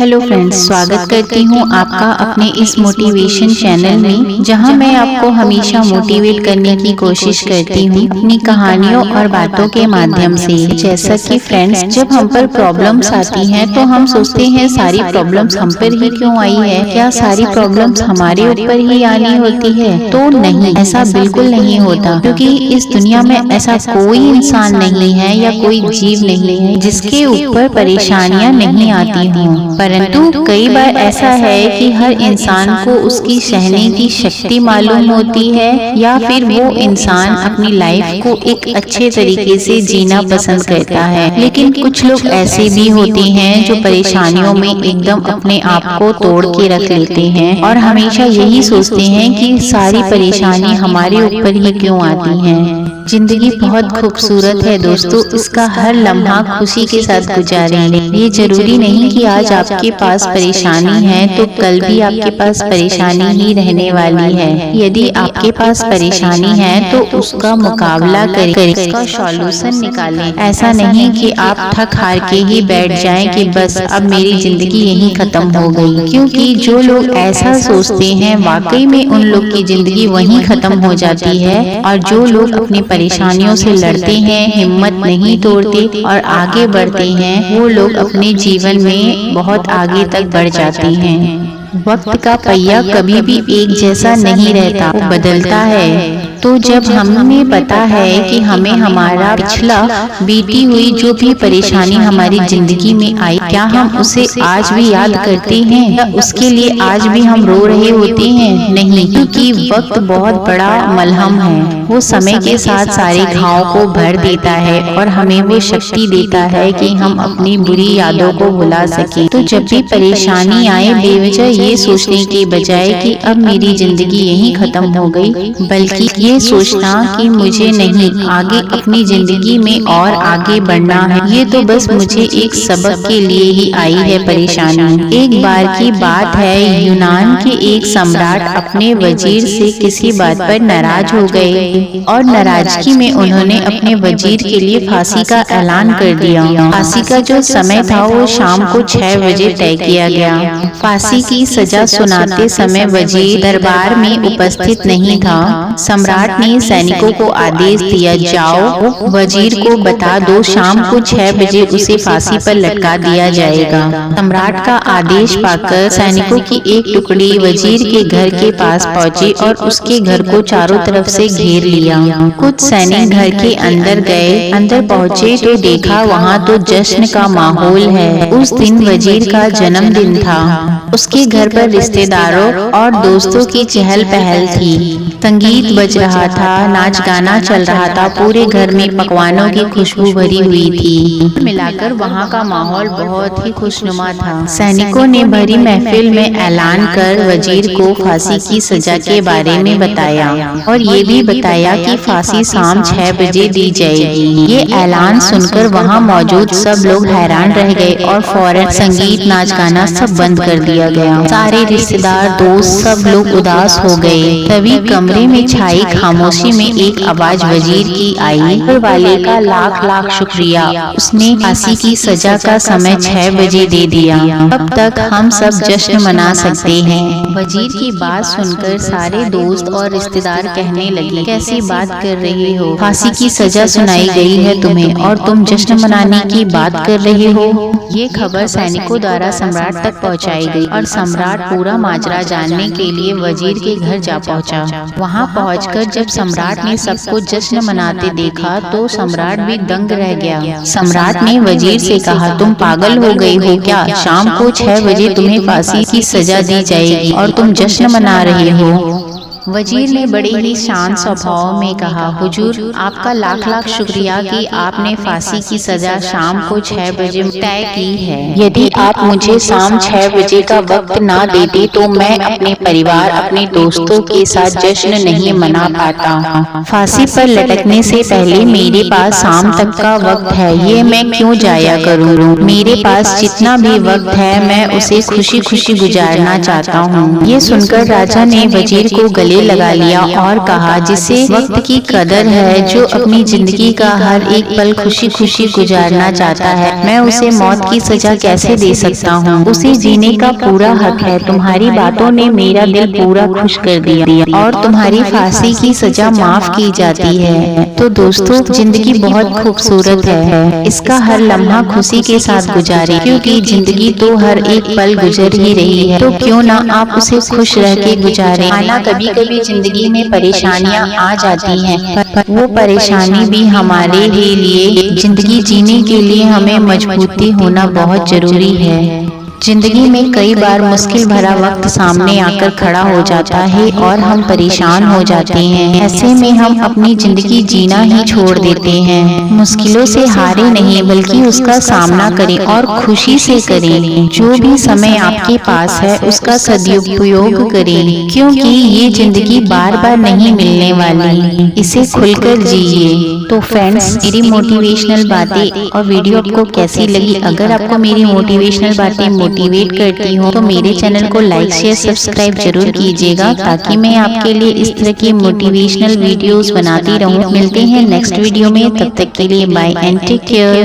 Hello friends, स्वागत करती हूँ आपका अपने इस मोटिवेशन चैनल में, जहाँ मैं आपको हमेशा मोटिवेट करने की कोशिश करती हूँ अपनी कहानियों और बातों के माध्यम से। जैसा कि फ्रेंड्स, जब हम पर प्रॉब्लम्स आती हैं तो हम सोचते हैं सारी प्रॉब्लम्स हम पर ही क्यों आई है, क्या सारी प्रॉब्लम्स हमारे ऊपर ही आनी होती है? तो नहीं, ऐसा बिल्कुल नहीं होता, क्योंकि इस दुनिया में ऐसा कोई इंसान नहीं है या कोई जीव नहीं है जिसके ऊपर परेशानियां नहीं आती हों। परंतु कई बार ऐसा है कि हर इंसान को उसकी सहने की शक्ति मालूम होती है, या फिर वो इंसान अपनी लाइफ को एक अच्छे तरीके से जीना पसंद करता है। लेकिन कुछ लोग ऐसे भी होते हैं जो परेशानियों में एकदम अपने आप को तोड़ के रख लेते हैं और हमेशा यही सोचते हैं कि सारी परेशानी हमारे ऊपर ही क्यों आती हैं। जिंदगी बहुत खूबसूरत है दोस्तों, इसका हर लम्हा खुशी के साथ गुजारें। ये जरूरी नहीं कि आज आपके पास परेशानी है तो कल भी आपके पास परेशानी ही रहने वाली है। यदि आपके पास परेशानी है तो उसका मुकाबला करें, उसका सॉल्यूशन निकालें। ऐसा नहीं कि आप थक हार के ही बैठ जाएं कि बस अब मेरी जिंदगी यहीं खत्म हो गई, क्योंकि जो लोग ऐसा सोचते हैं वाकई में उन लोग की जिंदगी वहीं खत्म हो जाती है। और जो लोग अपनी परेशानियों से लड़ते हैं, हिम्मत नहीं तोड़ते और आगे बढ़ते हैं, वो लोग अपने जीवन में बहुत आगे तक बढ़ जाते हैं। वक्त का पहिया कभी भी एक जैसा नहीं रहता, वो बदलता है। तो जब हमें पता है कि हमें हमारा पिछला बीती हुई जो भी परेशानी हमारी जिंदगी में आई, क्या हम उसे आज भी याद करते हैं या उसके लिए आज भी हम रो रहे होते हैं? नहीं, क्योंकि वक्त बहुत बड़ा मलहम है। वो समय के साथ सारे घावों को भर देता है और हमें वो शक्ति देता है कि हम अपनी बुरी यादों को भुला सकें। तो जब भी परेशानी आए, बेवजह ये सोचने के बजाय कि अब मेरी जिंदगी यहीं खत्म हो गई, बल्कि ये सोचना कि मुझे नहीं, आगे अपनी जिंदगी में और आगे बढ़ना है। ये तो बस मुझे एक सबक के लिए ही आई है परेशानी। एक बार की बात है, यूनान के एक सम्राट अपने वजीर से किसी बात पर नाराज हो गए और नाराजगी में उन्होंने अपने वजीर के लिए फांसी का ऐलान कर दिया। फांसी का जो समय था वो शाम को 6 बजे तय किया गया। फांसी की सजा सुनाते समय वजीर दरबार में उपस्थित नहीं था। सम्राट ने सैनिकों को आदेश दिया, जाओ वजीर को बता दो शाम को 6 बजे उसे फांसी पर लटका दिया जाएगा। सम्राट का आदेश पाकर सैनिकों की एक टुकड़ी वजीर के घर के पास पहुंची और उसके घर को चारों तरफ से घेर लिया। कुछ सैनिक घर के अंदर गए। अंदर पहुंचे तो देखा वहां तो जश्न का माहौल है। उस दिन वजीर का जन्मदिन था। उसके घर पर रिश्तेदारों और दोस्तों की चहल पहल थी। संगीत बज रहा था, नाच गाना चल रहा था, पूरे घर में पकवानों की खुशबू भरी हुई थी। मिलाकर वहाँ का माहौल बहुत ही खुशनुमा था। सैनिकों ने भरी महफिल में ऐलान कर वजीर को फांसी की सजा के बारे में बताया और ये भी बताया कि फांसी शाम 6 बजे दी जाएगी। ये ऐलान सुनकर वहाँ मौजूद सब लोग हैरान रह गए और फौरन संगीत, नाच गाना सब बंद कर दिया गया। सारे रिश्तेदार, दोस्त सब लोग उदास हो गए। तभी कमरे में छाई खामोशी में एक आवाज वजीर की आई, ऊपर वाले का लाख लाख शुक्रिया, उसने फांसी की सजा का समय 6 बजे दे दिया। अब तक हम सब जश्न मना सकते हैं। वजीर की बात सुनकर सारे दोस्त और रिश्तेदार कहने लगे, कैसी बात कर रहे हो? फांसी की सजा सुनाई गई है तुम्हें और तुम जश्न मनाने की बात कर रहे हो? ये खबर सैनिकों द्वारा सम्राट तक पहुंचाई गई और सम्राट पूरा माजरा जानने के लिए वजीर के घर जा पहुंचा। वहां पहुंचकर जब सम्राट ने सबको जश्न मनाते देखा तो सम्राट भी दंग रह गया। सम्राट ने वजीर से कहा, तुम पागल हो गई हो क्या? शाम को 6 बजे तुम्हें फांसी की सजा दी जाएगी और तुम जश्न मना रहे हो? वजीर ने बड़े ही शांत स्वभाव में कहा, हुजूर, आपका लाख लाख शुक्रिया कि आपने फांसी की सजा शाम को 6 बजे तय की है। यदि आप मुझे शाम 6 बजे का वक्त ना देते तो मैं अपने परिवार, अपने दोस्तों के साथ जश्न नहीं मना पाता। फांसी पर लटकने से पहले मेरे पास शाम तक का वक्त है, ये मैं क्यों जाया करूँ? मेरे पास जितना भी वक्त है मैं उसे खुशी खुशी गुजारना चाहता हूँ। ये सुनकर राजा ने वजीर को गले गले लगा लिया और कहा, जिसे वक्त की कदर है, जो अपनी जिंदगी का हर एक पल खुशी खुशी गुजारना चाहता है, मैं उसे मौत की सजा कैसे दे सकता हूँ? उसे जीने का पूरा हक है। तुम्हारी बातों ने मेरा दिल पूरा खुश कर दिया और तुम्हारी फांसी की सजा माफ की जाती है। तो दोस्तों, जिंदगी बहुत खूबसूरत है, इसका हर लम्हा खुशी के साथ गुजारे, क्योंकि जिंदगी तो हर एक पल गुजर ही रही है, तो क्यों ना आप उसे खुश रह के गुजारे। माना कभी कभी जिंदगी में परेशानियां आ जाती हैं, पर वो परेशानी भी हमारे लिए जिंदगी जीने के लिए हमें मजबूती होना बहुत जरूरी है। जिंदगी में कई बार मुश्किल भरा वक्त सामने आकर खड़ा हो जाता है और हम परेशान हो जाते हैं। ऐसे में हम अपनी जिंदगी जीना ही छोड़ देते हैं। मुश्किलों से हारे नहीं, बल्कि उसका सामना करें और खुशी से करें। जो भी समय आपके पास है उसका सदुपयोग करें, क्योंकि ये जिंदगी बार बार नहीं मिलने वाली, इसे खुलकर जिए। तो फ्रेंड्स, मेरी मोटिवेशनल बातें और वीडियो आपको कैसी लगी? अगर आपको मेरी मोटिवेशनल बातें मोटिवेट करती हो तो मेरे चैनल को लाइक शेयर सब्सक्राइब जरूर कीजिएगा, ताकि मैं आपके लिए इस तरह की मोटिवेशनल वीडियोस बनाती रहूं। मिलते हैं नेक्स्ट वीडियो में, तब तक के लिए बाय एंड टेक केयर।